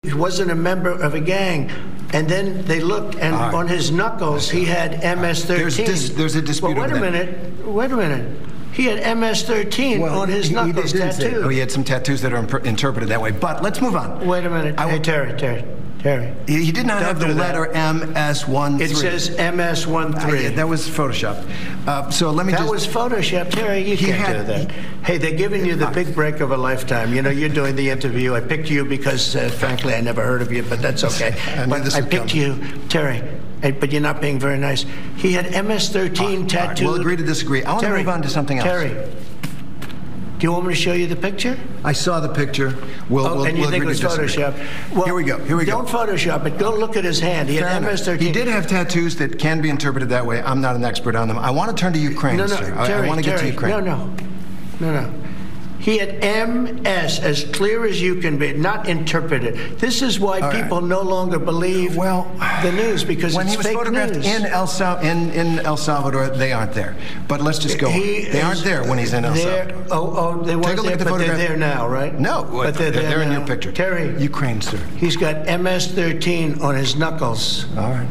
He wasn't a member of a gang. And then they looked, and on his knuckles, he had MS-13. There's a dispute over that. Wait a minute. He had MS-13 on his knuckles tattooed. Oh, he had some tattoos that are interpreted that way. But let's move on. Wait a minute. Hey, Terry. He did not have the letter MS-13. It says MS-13. That was Photoshopped. So let me That was Photoshopped. Terry, you can't do that. Hey, they're giving you the big break of a lifetime. You know, you're doing the interview. I picked you because, frankly, I never heard of you, but that's okay. I picked you, Terry. But you're not being very nice. He had MS-13 tattooed. Right, we'll agree to disagree. I want to move on to something else. Terry, do you want me to show you the picture? I saw the picture. And you think it was Photoshopped? Well, here we go. Don't Photoshop it. Go look at his hand. He had MS-13. He did have tattoos that can be interpreted that way. I'm not an expert on them. I want to turn to Ukraine, sir. Terry, I want to get to Ukraine. No. He had MS as clear as you can be, not interpreted. This is why people no longer believe the news, because it's fake news. When he was photographed in El Salvador, they aren't there. But let's just go on. They aren't there when he's in El Salvador. They weren't there, but they're there now, right? No, but they're in your picture. Terry. Ukraine, sir. He's got MS-13 on his knuckles. All right.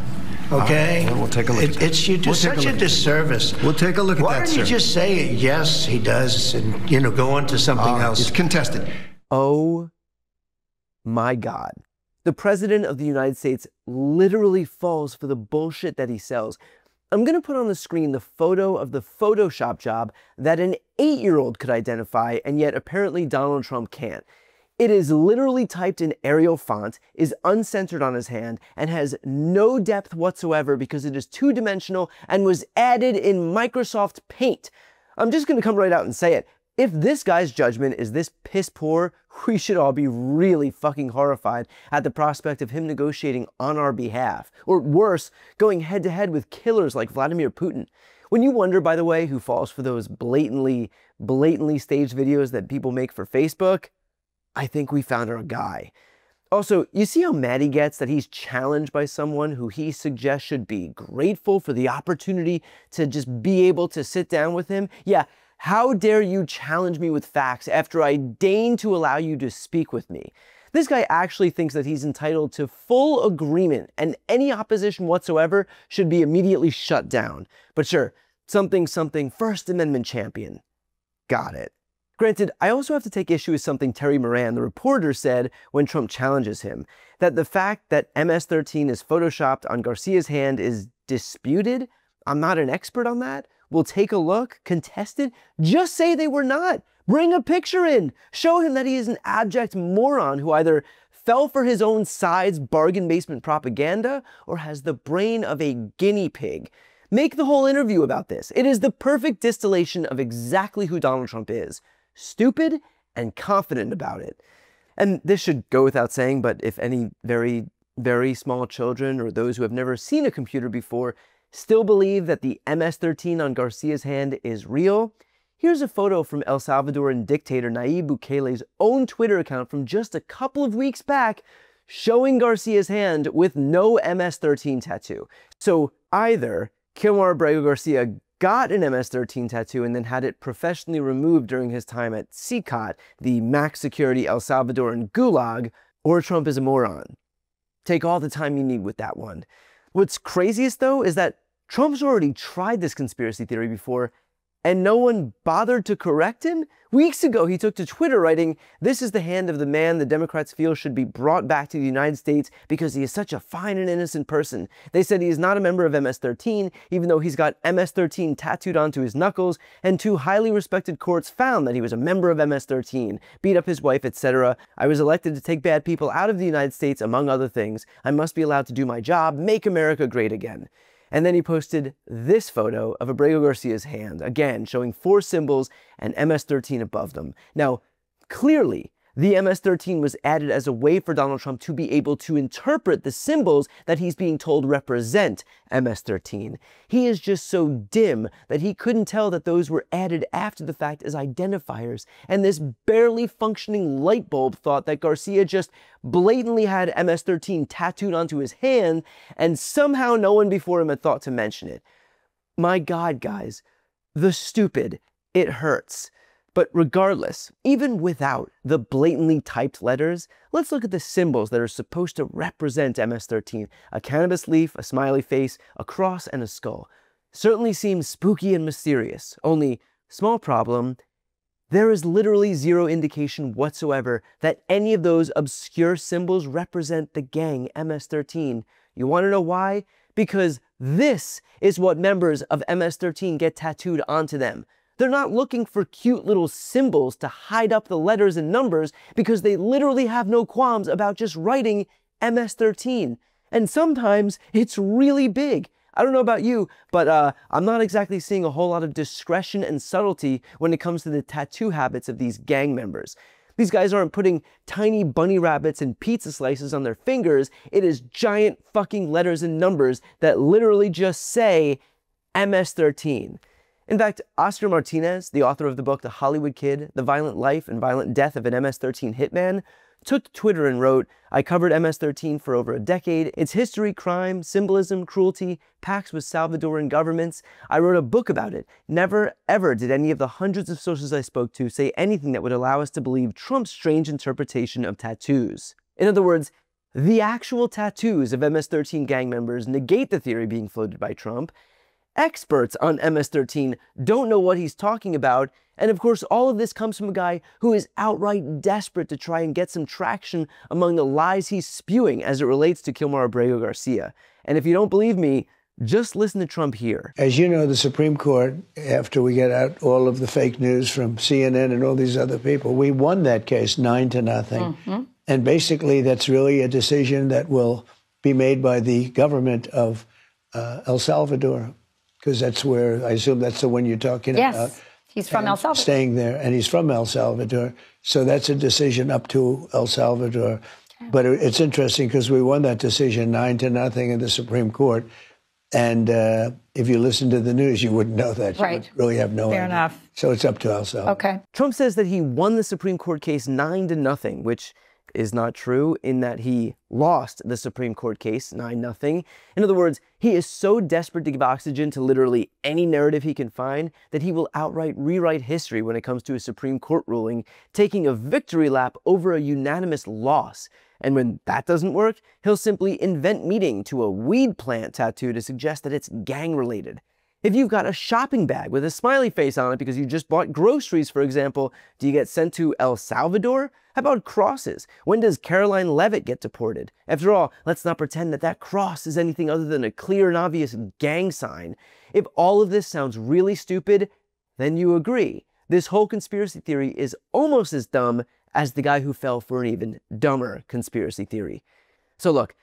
Okay? We'll take a look at that. You do such a disservice. We'll take a look at that, Why don't you just say, yes, he does, and, go on to something else? It's contested. Oh, my God. The President of the United States literally falls for the bullshit that he sells. I'm going to put on the screen the photo of the Photoshop job that an 8-year-old could identify, and yet apparently Donald Trump can't. It is literally typed in Arial font, is uncensored on his hand, and has no depth whatsoever because it is two-dimensional and was added in Microsoft Paint. I'm just going to come right out and say it. If this guy's judgment is this piss poor, we should all be really fucking horrified at the prospect of him negotiating on our behalf. Or worse, going head-to-head with killers like Vladimir Putin. When you wonder, by the way, who falls for those blatantly staged videos that people make for Facebook, I think we found our guy. Also, you see how mad he gets that he's challenged by someone who he suggests should be grateful for the opportunity to just be able to sit down with him? Yeah, how dare you challenge me with facts after I deign to allow you to speak with me? This guy actually thinks that he's entitled to full agreement and any opposition whatsoever should be immediately shut down. But sure, something First Amendment champion. Got it. Granted, I also have to take issue with something Terry Moran, the reporter, said when Trump challenges him, that the fact that MS-13 is photoshopped on Garcia's hand is disputed. I'm not an expert on that. We'll take a look, contest it. Just say they were not. Bring a picture in. Show him that he is an abject moron who either fell for his own side's bargain basement propaganda or has the brain of a guinea pig. Make the whole interview about this. It is the perfect distillation of exactly who Donald Trump is. Stupid and confident about it. And this should go without saying, but if any very, very small children or those who have never seen a computer before still believe that the MS-13 on Garcia's hand is real, here's a photo from El Salvadoran dictator Nayib Bukele's own Twitter account from just a couple of weeks back showing Garcia's hand with no MS-13 tattoo. So either Kilmar Abrego Garcia got an MS-13 tattoo and then had it professionally removed during his time at CCOT, the max security El Salvadoran gulag, or Trump is a moron. Take all the time you need with that one. What's craziest though is that Trump's already tried this conspiracy theory before and no one bothered to correct him? Weeks ago, he took to Twitter writing, "This is the hand of the man the Democrats feel should be brought back to the United States because he is such a fine and innocent person. They said he is not a member of MS-13, even though he's got MS-13 tattooed onto his knuckles, and 2 highly respected courts found that he was a member of MS-13, beat up his wife, etc. I was elected to take bad people out of the United States, among other things. I must be allowed to do my job, make America great again." And then he posted this photo of Abrego Garcia's hand, again showing 4 symbols and MS-13 above them. Now, clearly, the MS-13 was added as a way for Donald Trump to be able to interpret the symbols that he's being told represent MS-13. He is just so dim that he couldn't tell that those were added after the fact as identifiers, and this barely functioning light bulb thought that Garcia just blatantly had MS-13 tattooed onto his hand, and somehow no one before him had thought to mention it. My God, guys, the stupid, it hurts. But regardless, even without the blatantly typed letters, let's look at the symbols that are supposed to represent MS-13. A cannabis leaf, a smiley face, a cross, and a skull. Certainly seems spooky and mysterious. Only, small problem, there is literally zero indication whatsoever that any of those obscure symbols represent the gang MS-13. You want to know why? Because this is what members of MS-13 get tattooed onto them. They're not looking for cute little symbols to hide up the letters and numbers because they literally have no qualms about just writing MS-13. And sometimes it's really big. I don't know about you, but I'm not exactly seeing a whole lot of discretion and subtlety when it comes to the tattoo habits of these gang members. These guys aren't putting tiny bunny rabbits and pizza slices on their fingers. It is giant fucking letters and numbers that literally just say MS-13. In fact, Oscar Martinez, the author of the book The Hollywood Kid, The Violent Life and Violent Death of an MS-13 Hitman, took to Twitter and wrote, "I covered MS-13 for over a decade. Its history, crime, symbolism, cruelty, pacts with Salvadoran governments. I wrote a book about it. Never, ever did any of the hundreds of sources I spoke to say anything that would allow us to believe Trump's strange interpretation of tattoos." In other words, the actual tattoos of MS-13 gang members negate the theory being floated by Trump. Experts on MS-13 don't know what he's talking about, and of course all of this comes from a guy who is outright desperate to try and get some traction among the lies he's spewing as it relates to Kilmar Abrego Garcia. And if you don't believe me, just listen to Trump here. As you know, the Supreme Court, after we get out all of the fake news from CNN and all these other people, we won that case 9-0. Mm-hmm. And basically that's really a decision that will be made by the government of El Salvador. Because that's where, I assume that's the one you're talking about. Yes, he's from El Salvador. Staying there, and he's from El Salvador. So that's a decision up to El Salvador. Okay. But it's interesting because we won that decision 9-0 in the Supreme Court. And if you listen to the news, you wouldn't know that. Right. You would really have no idea. Fair enough. So it's up to El Salvador. Okay. Trump says that he won the Supreme Court case 9-0, which is not true in that he lost the Supreme Court case 9-0. In other words, he is so desperate to give oxygen to literally any narrative he can find that he will outright rewrite history when it comes to a Supreme Court ruling, taking a victory lap over a unanimous loss. And when that doesn't work, he'll simply invent meaning to a weed plant tattoo to suggest that it's gang-related. If you've got a shopping bag with a smiley face on it because you just bought groceries, for example, do you get sent to El Salvador? How about crosses? When does Caroline Leavitt get deported? After all, let's not pretend that that cross is anything other than a clear and obvious gang sign. If all of this sounds really stupid, then you agree. This whole conspiracy theory is almost as dumb as the guy who fell for an even dumber conspiracy theory. So look,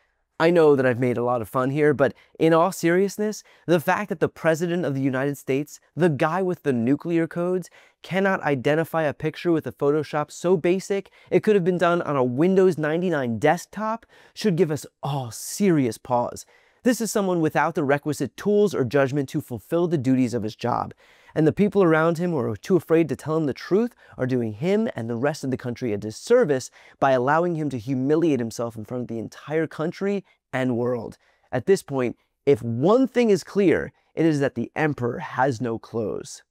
I know that I've made a lot of fun here, but in all seriousness, the fact that the President of the United States, the guy with the nuclear codes, cannot identify a picture with a Photoshop so basic it could have been done on a Windows 99 desktop should give us all serious pause. This is someone without the requisite tools or judgment to fulfill the duties of his job. And the people around him who are too afraid to tell him the truth are doing him and the rest of the country a disservice by allowing him to humiliate himself in front of the entire country and world. At this point, if one thing is clear, it is that the emperor has no clothes.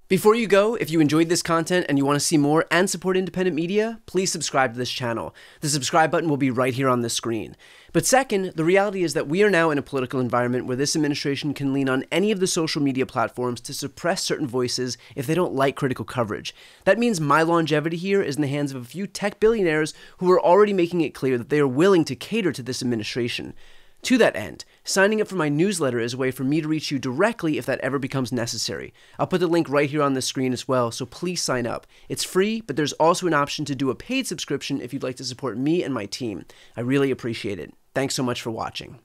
Before you go, if you enjoyed this content and you want to see more and support independent media, please subscribe to this channel. The subscribe button will be right here on the screen. But second, the reality is that we are now in a political environment where this administration can lean on any of the social media platforms to suppress certain voices if they don't like critical coverage. That means my longevity here is in the hands of a few tech billionaires who are already making it clear that they are willing to cater to this administration. To that end, signing up for my newsletter is a way for me to reach you directly if that ever becomes necessary. I'll put the link right here on the screen as well, so please sign up. It's free, but there's also an option to do a paid subscription if you'd like to support me and my team. I really appreciate it. Thanks so much for watching.